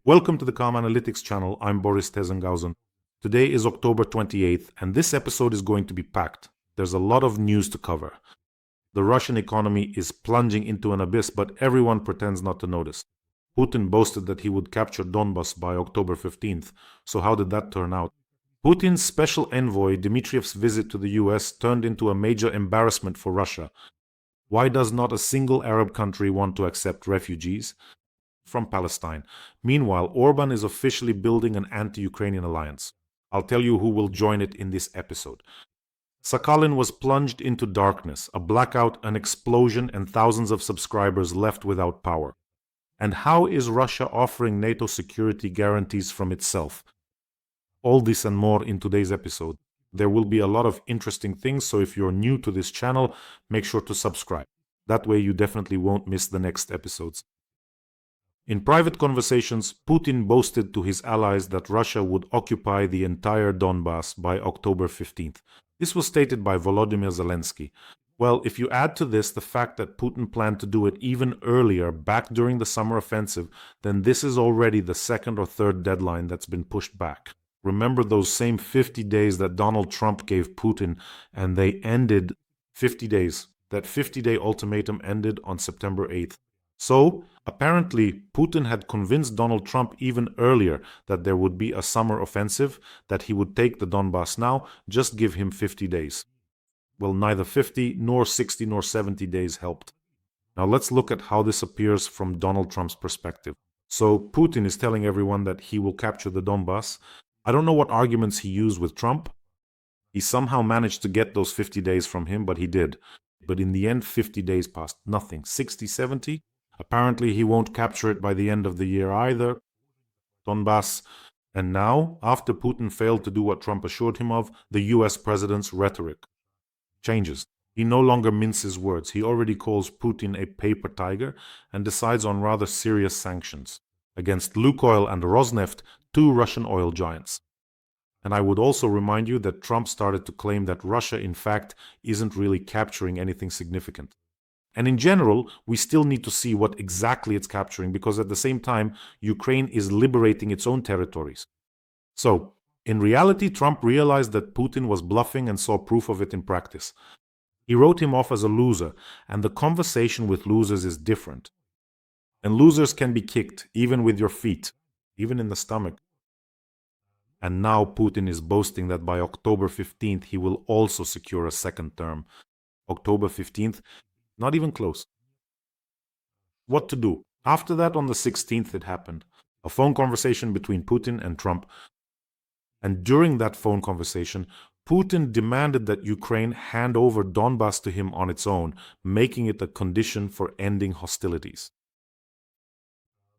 Welcome to the Calm Analytics channel. I'm Tizengauzen. Today is October 28th, and this episode is going to be packed. There's a lot of news to cover. The Russian economy is plunging into an abyss, but everyone pretends not to notice. Putin boasted that he would capture Donbas by October 15th. So how did that turn out? Putin's special envoy Dmitriev's visit to the US turned into a major embarrassment for Russia. Why does not a single Arab country want to accept refugees from Palestine? Meanwhile, Orban is officially building an anti-Ukrainian alliance. I'll tell you who will join it in this episode. Sakhalin was plunged into darkness, a blackout, an explosion, and thousands of subscribers left without power. And how is Russia offering NATO security guarantees from itself? All this and more in today's episode. There will be a lot of interesting things, so if you're new to this channel, make sure to subscribe. That way you definitely won't miss the next episodes. In private conversations, Putin boasted to his allies that Russia would occupy the entire Donbas by October 15th. This was stated by Volodymyr Zelensky. Well, if you add to this the fact that Putin planned to do it even earlier, back during the summer offensive, then this is already the second or third deadline that's been pushed back. Remember those same 50 days that Donald Trump gave Putin, and they ended 50 days. That 50-day ultimatum ended on September 8th. So, apparently, Putin had convinced Donald Trump even earlier that there would be a summer offensive, that he would take the Donbas now, just give him 50 days. Well, neither 50, nor 60, nor 70 days helped. Now let's look at how this appears from Donald Trump's perspective. So, Putin is telling everyone that he will capture the Donbas. I don't know what arguments he used with Trump. He somehow managed to get those 50 days from him, but he did. But in the end, 50 days passed. Nothing. 60, 70? Apparently, he won't capture it by the end of the year either. Donbas. And now, after Putin failed to do what Trump assured him of, the US president's rhetoric changes. He no longer minces words. He already calls Putin a paper tiger and decides on rather serious sanctions against Lukoil and Rosneft, two Russian oil giants. And I would also remind you that Trump started to claim that Russia, in fact, isn't really capturing anything significant. And in general, we still need to see what exactly it's capturing, because at the same time, Ukraine is liberating its own territories. So, in reality, Trump realized that Putin was bluffing and saw proof of it in practice. He wrote him off as a loser, and the conversation with losers is different. And losers can be kicked, even with your feet, even in the stomach. And now Putin is boasting that by October 15th he will also secure a second term. October 15th, not even close. What to do? After that, on the 16th, it happened. A phone conversation between Putin and Trump. And during that phone conversation, Putin demanded that Ukraine hand over Donbas to him on its own, making it a condition for ending hostilities.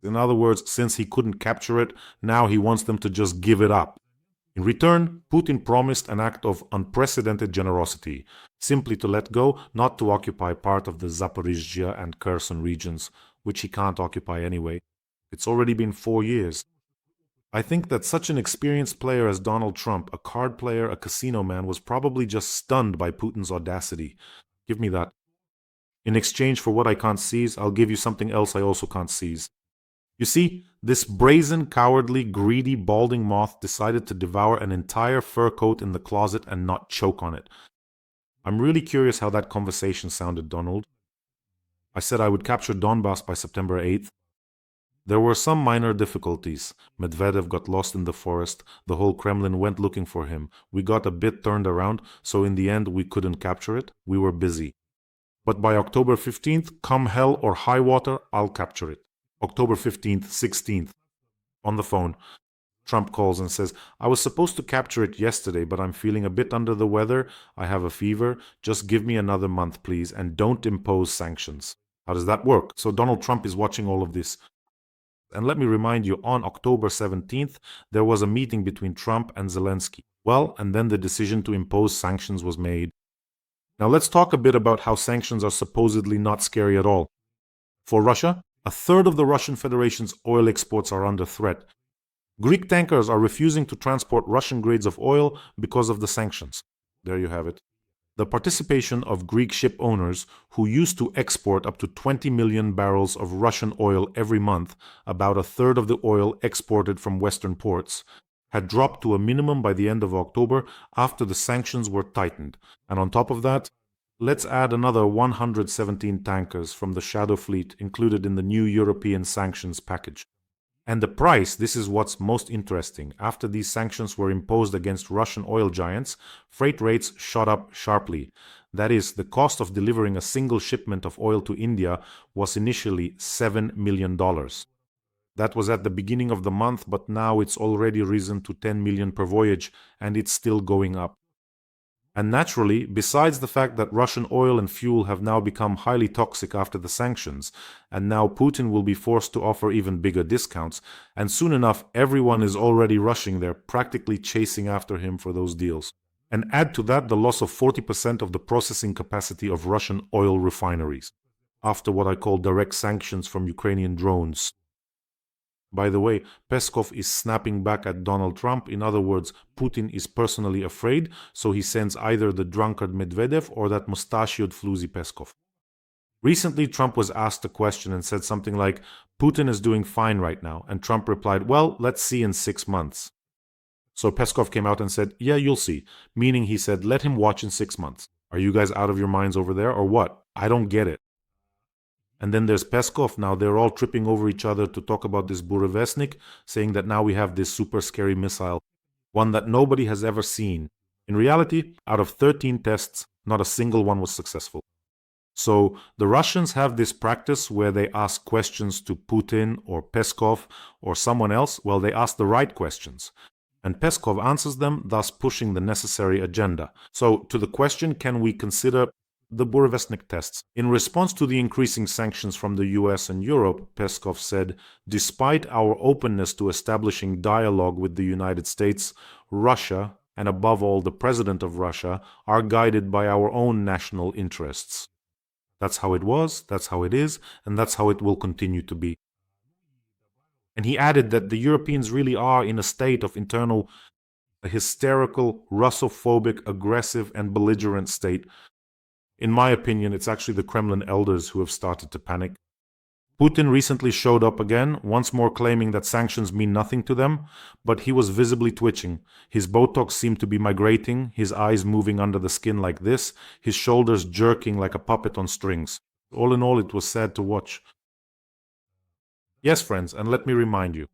In other words, since he couldn't capture it, now he wants them to just give it up. In return, Putin promised an act of unprecedented generosity, simply to let go, not to occupy part of the Zaporizhzhia and Kherson regions, which he can't occupy anyway. It's already been 4 years. I think that such an experienced player as Donald Trump, a card player, a casino man, was probably just stunned by Putin's audacity. Give me that. In exchange for what I can't seize, I'll give you something else I also can't seize. You see, this brazen, cowardly, greedy, balding moth decided to devour an entire fur coat in the closet and not choke on it. I'm really curious how that conversation sounded, Donald. I said I would capture Donbas by September 8th. There were some minor difficulties. Medvedev got lost in the forest. The whole Kremlin went looking for him. We got a bit turned around, so in the end we couldn't capture it. We were busy. But by October 15th, come hell or high water, I'll capture it. October 15th, 16th. On the phone, Trump calls and says, I was supposed to capture it yesterday, but I'm feeling a bit under the weather. I have a fever. Just give me another month, please, and don't impose sanctions. How does that work? So Donald Trump is watching all of this. And let me remind you, on October 17th, there was a meeting between Trump and Zelensky. Well, and then the decision to impose sanctions was made. Now let's talk a bit about how sanctions are supposedly not scary at all. For Russia, a third of the Russian Federation's oil exports are under threat. Greek tankers are refusing to transport Russian grades of oil because of the sanctions. There you have it. The participation of Greek ship owners who used to export up to 20 million barrels of Russian oil every month, about a third of the oil exported from Western ports, had dropped to a minimum by the end of October after the sanctions were tightened. And on top of that, let's add another 117 tankers from the Shadow Fleet included in the new European sanctions package. And the price, this is what's most interesting. After these sanctions were imposed against Russian oil giants, freight rates shot up sharply. That is, the cost of delivering a single shipment of oil to India was initially $7 million. That was at the beginning of the month, but now it's already risen to 10 million per voyage, and it's still going up. And naturally, besides the fact that Russian oil and fuel have now become highly toxic after the sanctions, and now Putin will be forced to offer even bigger discounts, and soon enough everyone is already rushing there, practically chasing after him for those deals. And add to that the loss of 40% of the processing capacity of Russian oil refineries, after what I call direct sanctions from Ukrainian drones. By the way, Peskov is snapping back at Donald Trump. In other words, Putin is personally afraid, so he sends either the drunkard Medvedev or that mustachioed floozy Peskov. Recently, Trump was asked a question and said something like, Putin is doing fine right now, and Trump replied, well, let's see in 6 months. So Peskov came out and said, yeah, you'll see, meaning he said, let him watch in 6 months. Are you guys out of your minds over there, or what? I don't get it. And then there's Peskov. Now they're all tripping over each other to talk about this burevestnik, saying that now we have this super scary missile, one that nobody has ever seen. In reality, out of 13 tests, not a single one was successful. So the Russians have this practice where they ask questions to Putin or Peskov or someone else. Well, they ask the right questions. And Peskov answers them, thus pushing the necessary agenda. So to the question, can we consider the burevestnik tests? In response to the increasing sanctions from the US and Europe, Peskov said, despite our openness to establishing dialogue with the United States, Russia, and above all the President of Russia, are guided by our own national interests. That's how it was, that's how it is, and that's how it will continue to be. And he added that the Europeans really are in a state of internal, hysterical, Russophobic, aggressive, and belligerent state. In my opinion, it's actually the Kremlin elders who have started to panic. Putin recently showed up again, once more claiming that sanctions mean nothing to them, but he was visibly twitching. His Botox seemed to be migrating, his eyes moving under the skin like this, his shoulders jerking like a puppet on strings. All in all, it was sad to watch. Yes, friends, and let me remind you,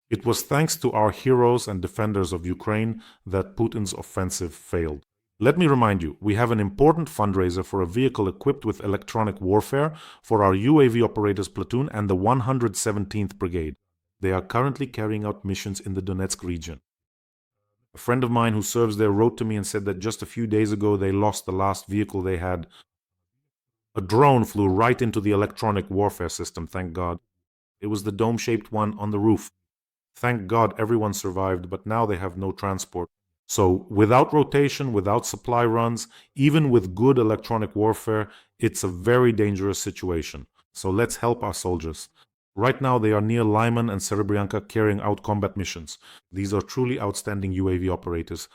it was thanks to our heroes and defenders of Ukraine that Putin's offensive failed. Let me remind you, we have an important fundraiser for a vehicle equipped with electronic warfare for our UAV operators platoon and the 117th Brigade. They are currently carrying out missions in the Donetsk region. A friend of mine who serves there wrote to me and said that just a few days ago they lost the last vehicle they had. A drone flew right into the electronic warfare system, thank God. It was the dome-shaped one on the roof. Thank God everyone survived, but now they have no transport. So without rotation, without supply runs, even with good electronic warfare, it's a very dangerous situation. So let's help our soldiers. Right now they are near Lyman and Serebryanka carrying out combat missions. These are truly outstanding UAV operators.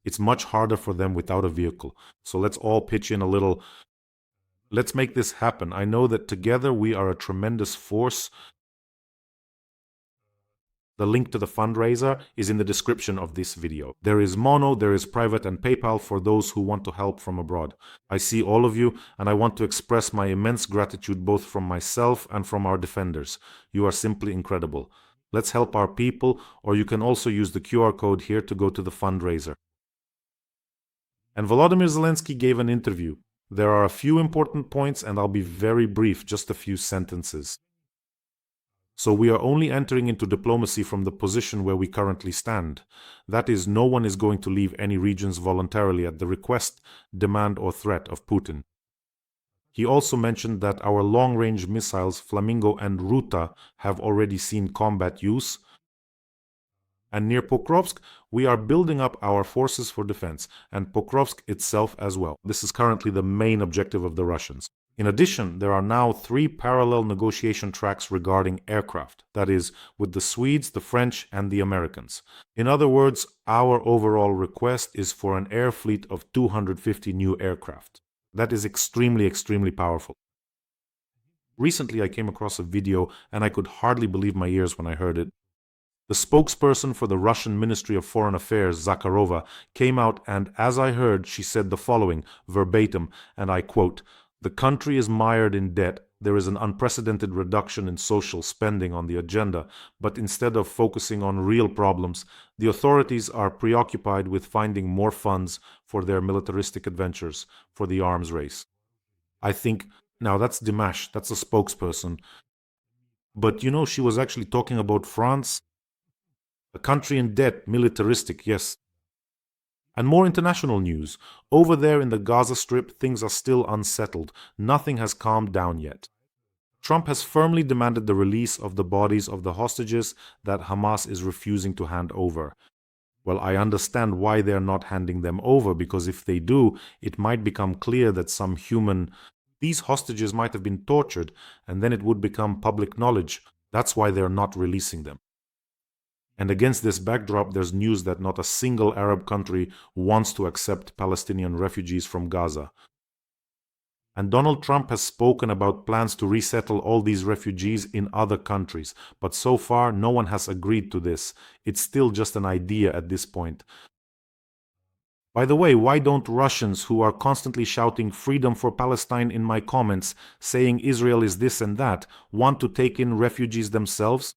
It's much harder for them without a vehicle. So let's all pitch in a little. Let's make this happen. I know that together we are a tremendous force. The link to the fundraiser is in the description of this video. There is Mono, there is Private and PayPal for those who want to help from abroad. I see all of you, and I want to express my immense gratitude both from myself and from our defenders. You are simply incredible. Let's help our people, or you can also use the QR code here to go to the fundraiser. And Volodymyr Zelensky gave an interview. There are a few important points, and I'll be very brief, just a few sentences. So we are only entering into diplomacy from the position where we currently stand. That is, no one is going to leave any regions voluntarily at the request, demand, or threat of Putin. He also mentioned that our long-range missiles Flamingo and Ruta have already seen combat use. And near Pokrovsk, we are building up our forces for defense, and Pokrovsk itself as well. This is currently the main objective of the Russians. In addition, there are now 3 parallel negotiation tracks regarding aircraft, that is, with the Swedes, the French, and the Americans. In other words, our overall request is for an air fleet of 250 new aircraft. That is extremely, extremely powerful. Recently, I came across a video and I could hardly believe my ears when I heard it. The spokesperson for the Russian Ministry of Foreign Affairs, Zakharova, came out and, as I heard, she said the following, verbatim, and I quote, "The country is mired in debt. There is an unprecedented reduction in social spending on the agenda, but instead of focusing on real problems, the authorities are preoccupied with finding more funds for their militaristic adventures, for the arms race." I think, now that's Dimash, that's a spokesperson. But you know, she was actually talking about France, a country in debt, militaristic, yes. And more international news. Over there in the Gaza Strip, things are still unsettled. Nothing has calmed down yet. Trump has firmly demanded the release of the bodies of the hostages that Hamas is refusing to hand over. Well, I understand why they're not handing them over, because if they do, it might become clear that these hostages might have been tortured, and then it would become public knowledge. That's why they're not releasing them. And against this backdrop, there's news that not a single Arab country wants to accept Palestinian refugees from Gaza. And Donald Trump has spoken about plans to resettle all these refugees in other countries, but so far no one has agreed to this. It's still just an idea at this point. By the way, why don't Russians, who are constantly shouting freedom for Palestine in my comments, saying Israel is this and that, want to take in refugees themselves?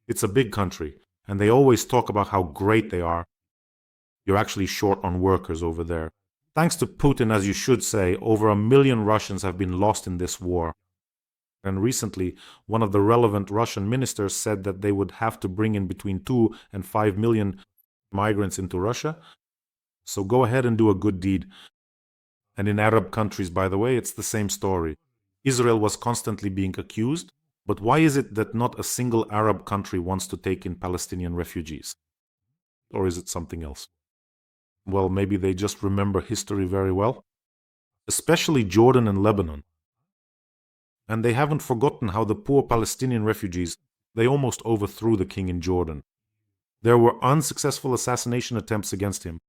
It's a big country, and they always talk about how great they are. You're actually short on workers over there. Thanks to Putin, as you should say, over 1 million Russians have been lost in this war. And recently, one of the relevant Russian ministers said that they would have to bring in between 2 and 5 million migrants into Russia. So go ahead and do a good deed. And in Arab countries, by the way, it's the same story. Israel was constantly being accused. But why is it that not a single Arab country wants to take in Palestinian refugees? Or is it something else? Well, maybe they just remember history very well. Especially Jordan and Lebanon. And they haven't forgotten how the poor Palestinian refugees, they almost overthrew the king in Jordan. There were unsuccessful assassination attempts against him.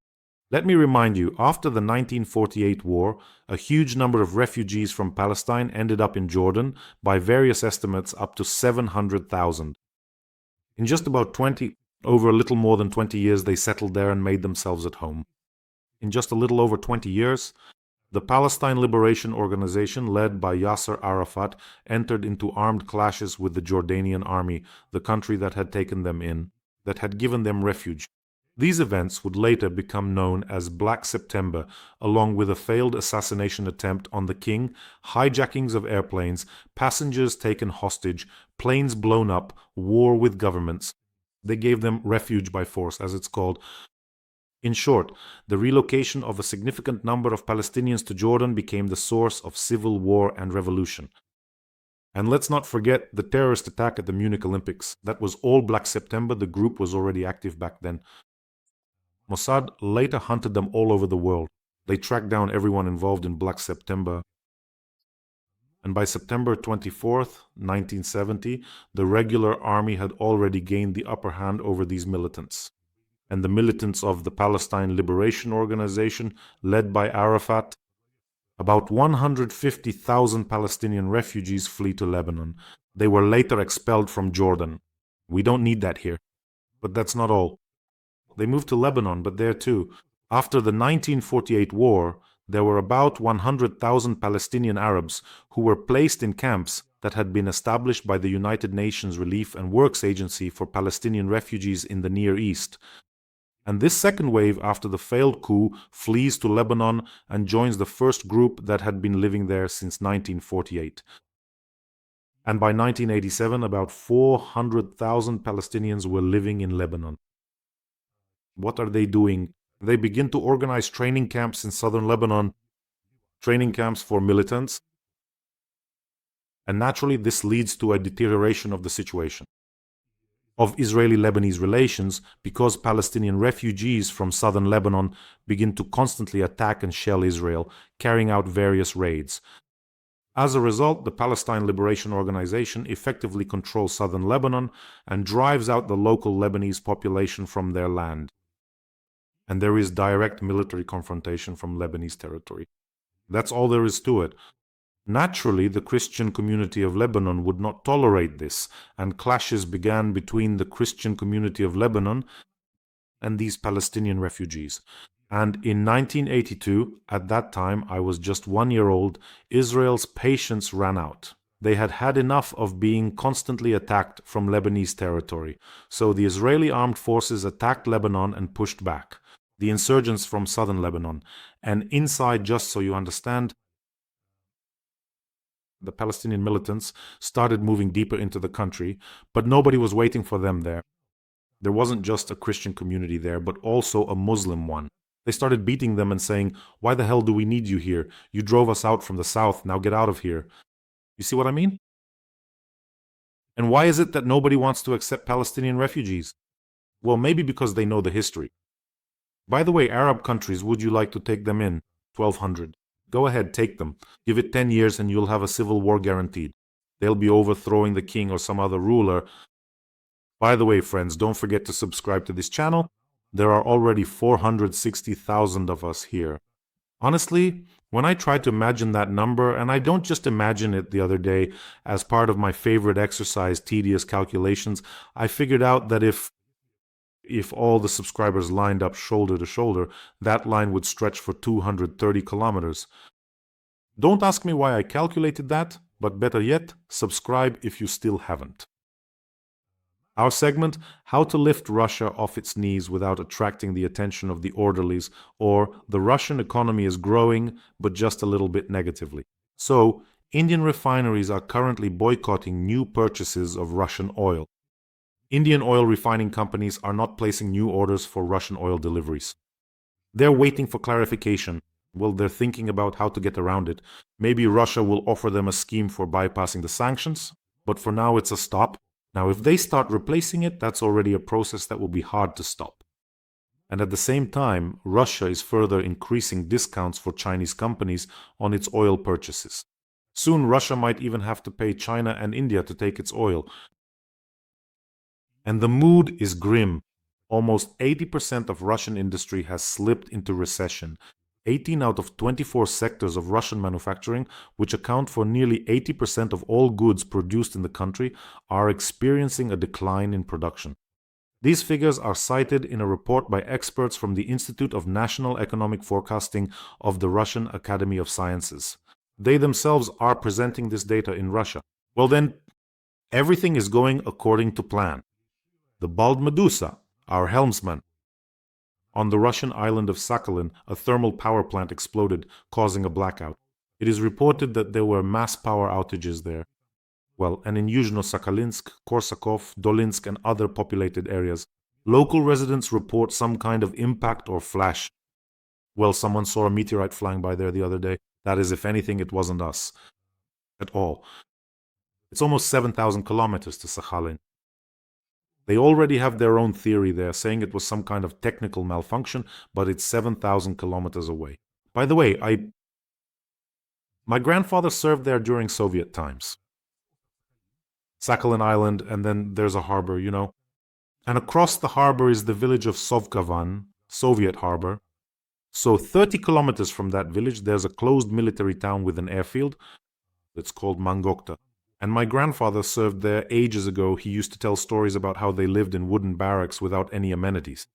Let me remind you, after the 1948 war, a huge number of refugees from Palestine ended up in Jordan, by various estimates up to 700,000. In just about over a little more than 20 years, they settled there and made themselves at home. In just a little over 20 years, the Palestine Liberation Organization, led by Yasser Arafat, entered into armed clashes with the Jordanian army, the country that had taken them in, that had given them refuge. These events would later become known as Black September, along with a failed assassination attempt on the king, hijackings of airplanes, passengers taken hostage, planes blown up, war with governments. They gave them refuge by force, as it's called. In short, the relocation of a significant number of Palestinians to Jordan became the source of civil war and revolution. And let's not forget the terrorist attack at the Munich Olympics. That was all Black September. The group was already active back then. Mossad later hunted them all over the world. They tracked down everyone involved in Black September. And by September 24th, 1970, the regular army had already gained the upper hand over these militants. And the militants of the Palestine Liberation Organization, led by Arafat, about 150,000 Palestinian refugees flee to Lebanon. They were later expelled from Jordan. We don't need that here. But that's not all. They moved to Lebanon, but there too. After the 1948 war, there were about 100,000 Palestinian Arabs who were placed in camps that had been established by the United Nations Relief and Works Agency for Palestinian refugees in the Near East. And this second wave, after the failed coup, flees to Lebanon and joins the first group that had been living there since 1948. And by 1987, about 400,000 Palestinians were living in Lebanon. What are they doing? They begin to organize training camps in southern Lebanon, training camps for militants. And naturally, this leads to a deterioration of the situation of Israeli-Lebanese relations, because Palestinian refugees from southern Lebanon begin to constantly attack and shell Israel, carrying out various raids. As a result, the Palestine Liberation Organization effectively controls southern Lebanon and drives out the local Lebanese population from their land. And there is direct military confrontation from Lebanese territory. That's all there is to it. Naturally, the Christian community of Lebanon would not tolerate this, and clashes began between the Christian community of Lebanon and these Palestinian refugees. And in 1982, at that time I was just 1 year old, Israel's patience ran out. They had had enough of being constantly attacked from Lebanese territory. So the Israeli armed forces attacked Lebanon and pushed back the insurgents from southern Lebanon. And inside, just so you understand, the Palestinian militants started moving deeper into the country, but nobody was waiting for them there. There wasn't just a Christian community there, but also a Muslim one. They started beating them and saying, "Why the hell do we need you here? You drove us out from the south, now get out of here." You see what I mean? And why is it that nobody wants to accept Palestinian refugees? Well, maybe because they know the history. By the way, Arab countries, would you like to take them in? 1,200. Go ahead, take them. Give it 10 years and you'll have a civil war guaranteed. They'll be overthrowing the king or some other ruler. By the way, friends, don't forget to subscribe to this channel. There are already 460,000 of us here. Honestly, when I try to imagine that number, and I don't just imagine it the other day as part of my favorite exercise, tedious calculations, I figured out that if all the subscribers lined up shoulder to shoulder, that line would stretch for 230 kilometers. Don't ask me why I calculated that, but better yet, subscribe if you still haven't. Our segment, How to Lift Russia Off Its Knees Without Attracting the Attention of the Orderlies, or The Russian Economy is Growing, but just a little bit negatively. So, Indian refineries are currently boycotting new purchases of Russian oil. Indian oil refining companies are not placing new orders for Russian oil deliveries. They're waiting for clarification. Well, they're thinking about how to get around it. Maybe Russia will offer them a scheme for bypassing the sanctions, but for now it's a stop. Now, if they start replacing it, that's already a process that will be hard to stop. And at the same time, Russia is further increasing discounts for Chinese companies on its oil purchases. Soon, Russia might even have to pay China and India to take its oil. And the mood is grim. Almost 80% of Russian industry has slipped into recession. 18 out of 24 sectors of Russian manufacturing, which account for nearly 80% of all goods produced in the country, are experiencing a decline in production. These figures are cited in a report by experts from the Institute of National Economic Forecasting of the Russian Academy of Sciences. They themselves are presenting this data in Russia. Well then, everything is going according to plan. The bald Medusa, our helmsman. On the Russian island of Sakhalin, a thermal power plant exploded, causing a blackout. It is reported that there were mass power outages there. Well, and in Yuzhno-Sakhalinsk, Korsakov, Dolinsk, and other populated areas, local residents report some kind of impact or flash. Well, someone saw a meteorite flying by there the other day. That is, if anything, it wasn't us. At all. It's almost 7,000 kilometers to Sakhalin. They already have their own theory there, saying it was some kind of technical malfunction, but it's 7,000 kilometers away. By the way, my grandfather served there during Soviet times. Sakhalin Island, and then there's a harbor, you know. And across the harbor is the village of Sovkavan, Soviet harbor. So 30 kilometers from that village, there's a closed military town with an airfield. It's called Mangokta. And my grandfather served there ages ago. He used to tell stories about how they lived in wooden barracks without any amenities.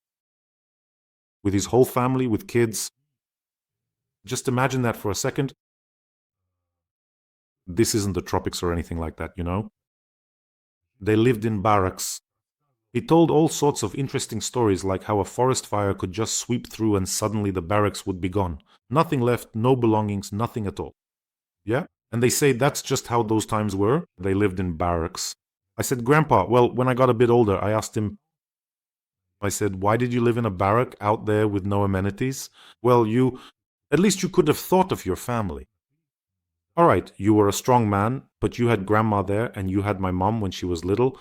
With his whole family, with kids. Just imagine that for a second. This isn't the tropics or anything like that, you know. They lived in barracks. He told all sorts of interesting stories, like how a forest fire could just sweep through and suddenly the barracks would be gone. Nothing left, no belongings, nothing at all. Yeah? And they say that's just how those times were. They lived in barracks. I said, Grandpa, well, when I got a bit older, I asked him, I said, why did you live in a barrack out there with no amenities? Well, at least you could have thought of your family. All right, you were a strong man, but you had Grandma there and you had my mom when she was little.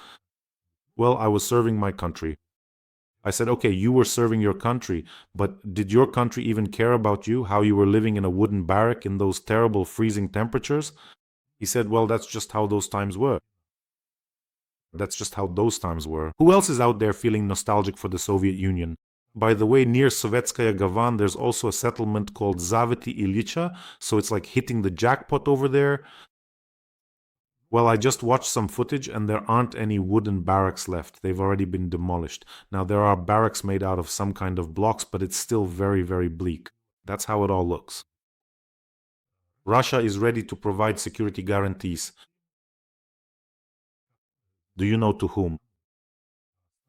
Well, I was serving my country. I said, okay, you were serving your country, but did your country even care about you, how you were living in a wooden barrack in those terrible freezing temperatures? He said, well, that's just how those times were. That's just how those times were. Who else is out there feeling nostalgic for the Soviet Union? By the way, near Sovetskaya Gavan, there's also a settlement called Zaveti Ilicha, so it's like hitting the jackpot over there. Well, I just watched some footage and there aren't any wooden barracks left. They've already been demolished. Now, there are barracks made out of some kind of blocks, but it's still very, very bleak. That's how it all looks. Russia is ready to provide security guarantees. Do you know to whom?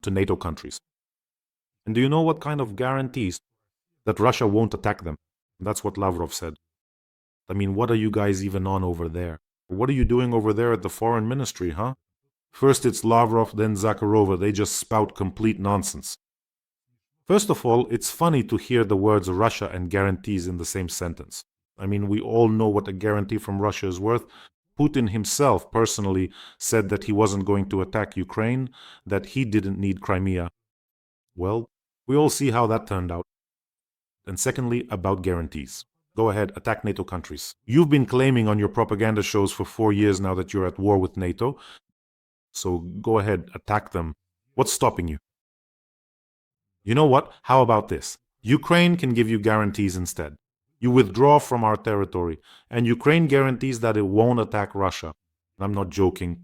To NATO countries. And do you know what kind of guarantees? That Russia won't attack them. That's what Lavrov said. I mean, what are you guys even on over there? What are you doing over there at the foreign ministry, huh? First it's Lavrov, then Zakharova. They just spout complete nonsense. First of all, it's funny to hear the words Russia and guarantees in the same sentence. I mean, we all know what a guarantee from Russia is worth. Putin himself personally said that he wasn't going to attack Ukraine, that he didn't need Crimea. Well, we all see how that turned out. And secondly, about guarantees. Go ahead, attack NATO countries. You've been claiming on your propaganda shows for 4 years now that you're at war with NATO. So go ahead, attack them. What's stopping you? You know what? How about this? Ukraine can give you guarantees instead. You withdraw from our territory, and Ukraine guarantees that it won't attack Russia. I'm not joking.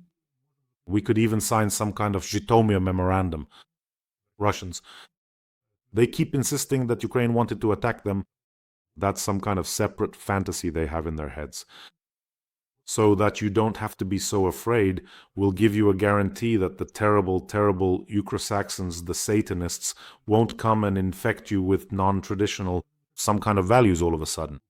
We could even sign some kind of Zhytomyr memorandum. Russians, they keep insisting that Ukraine wanted to attack them. That's some kind of separate fantasy they have in their heads. So that you don't have to be so afraid, we'll give you a guarantee that the terrible, terrible Ukraine-Saxons, the Satanists, won't come and infect you with non-traditional, some kind of values all of a sudden.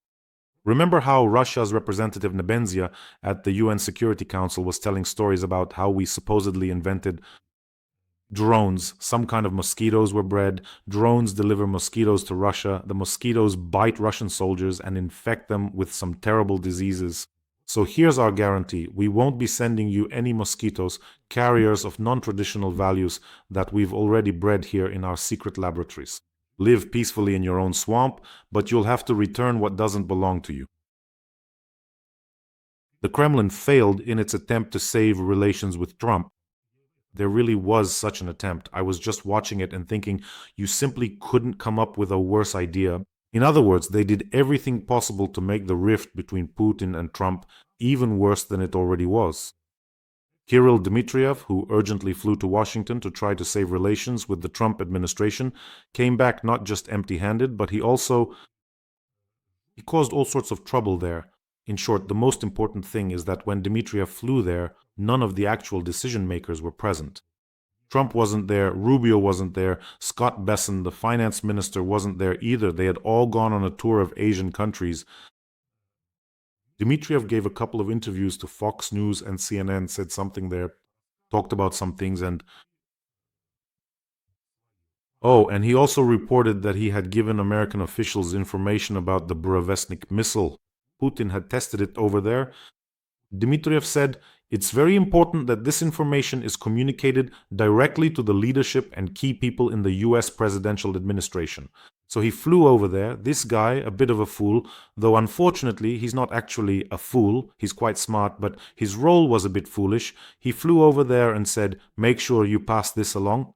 Remember how Russia's representative Nebenzia at the UN Security Council was telling stories about how we supposedly invented drones, some kind of mosquitoes were bred, drones deliver mosquitoes to Russia, the mosquitoes bite Russian soldiers and infect them with some terrible diseases. So here's our guarantee. We won't be sending you any mosquitoes, carriers of non-traditional values that we've already bred here in our secret laboratories. Live peacefully in your own swamp, but you'll have to return what doesn't belong to you. The Kremlin failed in its attempt to save relations with Trump. There really was such an attempt. I was just watching it and thinking, you simply couldn't come up with a worse idea. In other words, they did everything possible to make the rift between Putin and Trump even worse than it already was. Kirill Dmitriev, who urgently flew to Washington to try to save relations with the Trump administration, came back not just empty-handed, but he caused all sorts of trouble there. In short, the most important thing is that when Dmitriev flew there, none of the actual decision-makers were present. Trump wasn't there, Rubio wasn't there, Scott Bessent, the finance minister, wasn't there either. They had all gone on a tour of Asian countries. Dmitriev gave a couple of interviews to Fox News and CNN, said something there, talked about some things, and he also reported that he had given American officials information about the burevestnik missile. Putin had tested it over there. Dmitriev said, it's very important that this information is communicated directly to the leadership and key people in the US presidential administration. So he flew over there, this guy, a bit of a fool, though unfortunately he's not actually a fool, he's quite smart, but his role was a bit foolish. He flew over there and said, make sure you pass this along.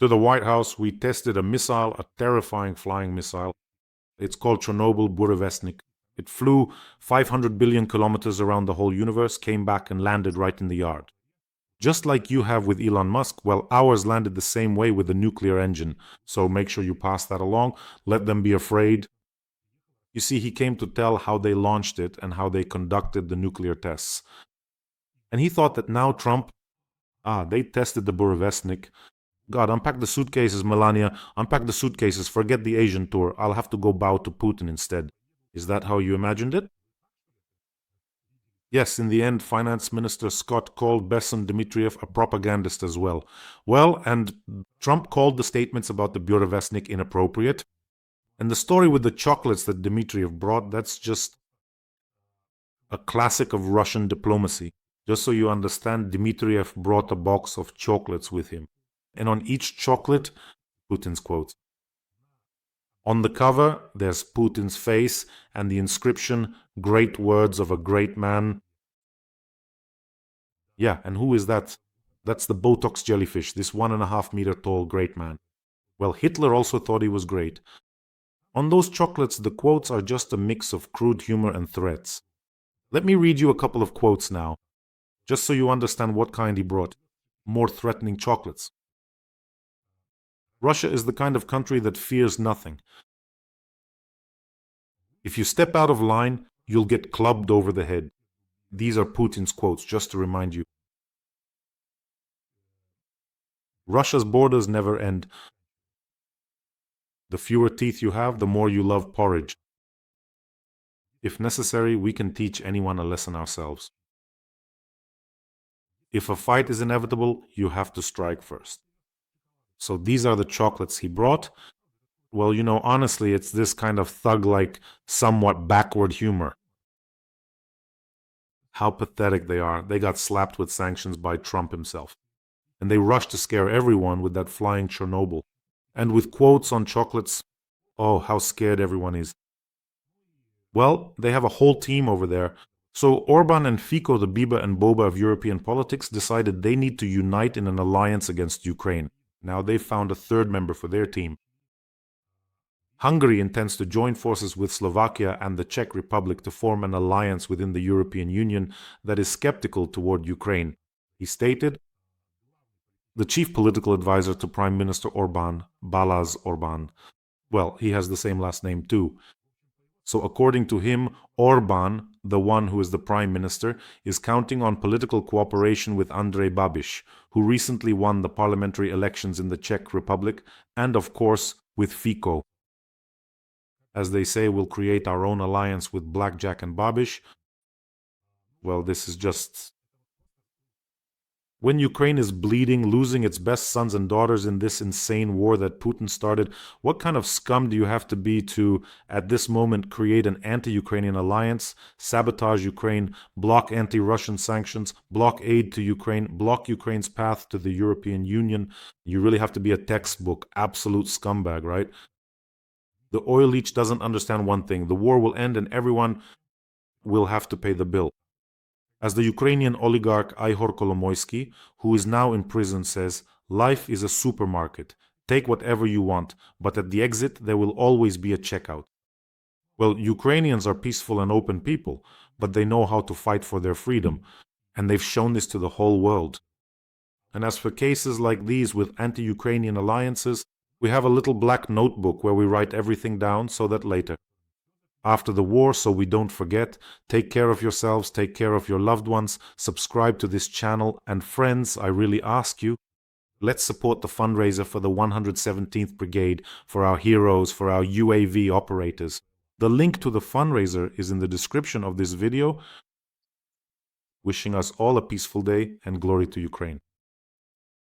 To the White House, we tested a missile, a terrifying flying missile. It's called Chernobyl burevestnik. It flew 500 billion kilometers around the whole universe, came back and landed right in the yard. Just like you have with Elon Musk, well, ours landed the same way with the nuclear engine. So make sure you pass that along. Let them be afraid. You see, he came to tell how they launched it and how they conducted the nuclear tests. And he thought that now Trump, they tested the burevestnik. God, unpack the suitcases, Melania. Unpack the suitcases. Forget the Asian tour. I'll have to go bow to Putin instead. Is that how you imagined it? Yes, in the end, Finance Minister Scott called Bessent Dmitriev a propagandist as well. Well, and Trump called the statements about the burevestnik inappropriate. And the story with the chocolates that Dmitriev brought, that's just a classic of Russian diplomacy. Just so you understand, Dmitriev brought a box of chocolates with him. And on each chocolate, Putin's quotes. On the cover, there's Putin's face and the inscription, great words of a great man. Yeah, and who is that? That's the Botox jellyfish, this 1.5 meter tall great man. Well, Hitler also thought he was great. On those chocolates, the quotes are just a mix of crude humor and threats. Let me read you a couple of quotes now, just so you understand what kind he brought. More threatening chocolates. Russia is the kind of country that fears nothing. If you step out of line, you'll get clubbed over the head. These are Putin's quotes, just to remind you. Russia's borders never end. The fewer teeth you have, the more you love porridge. If necessary, we can teach anyone a lesson ourselves. If a fight is inevitable, you have to strike first. So these are the chocolates he brought. Well, honestly, it's this kind of thug-like, somewhat backward humor. How pathetic they are. They got slapped with sanctions by Trump himself. And they rushed to scare everyone with that flying Chernobyl. And with quotes on chocolates, oh, how scared everyone is. Well, they have a whole team over there. So Orban and Fico, the Biba and Boba of European politics, decided they need to unite in an alliance against Ukraine. Now they've found a third member for their team. Hungary intends to join forces with Slovakia and the Czech Republic to form an alliance within the European Union that is skeptical toward Ukraine. He stated, the chief political advisor to Prime Minister Orban, Balázs Orban, well, he has the same last name too. So according to him, Orban, the one who is the prime minister, is counting on political cooperation with Andrej Babiš, who recently won the parliamentary elections in the Czech Republic, and of course with Fico. As they say, we'll create our own alliance with Blackjack and Babiš. Well, this is just... When Ukraine is bleeding, losing its best sons and daughters in this insane war that Putin started, what kind of scum do you have to be to, at this moment, create an anti-Ukrainian alliance, sabotage Ukraine, block anti-Russian sanctions, block aid to Ukraine, block Ukraine's path to the European Union? You really have to be a textbook, absolute scumbag, right? The oil leech doesn't understand one thing. The war will end and everyone will have to pay the bill. As the Ukrainian oligarch Ihor Kolomoisky, who is now in prison, says, life is a supermarket. Take whatever you want, but at the exit there will always be a checkout. Well, Ukrainians are peaceful and open people, but they know how to fight for their freedom, and they've shown this to the whole world. And as for cases like these with anti-Ukrainian alliances, we have a little black notebook where we write everything down so that later, after the war, so we don't forget, take care of yourselves, take care of your loved ones, subscribe to this channel, and friends, I really ask you, let's support the fundraiser for the 117th Brigade, for our heroes, for our UAV operators. The link to the fundraiser is in the description of this video. Wishing us all a peaceful day and glory to Ukraine.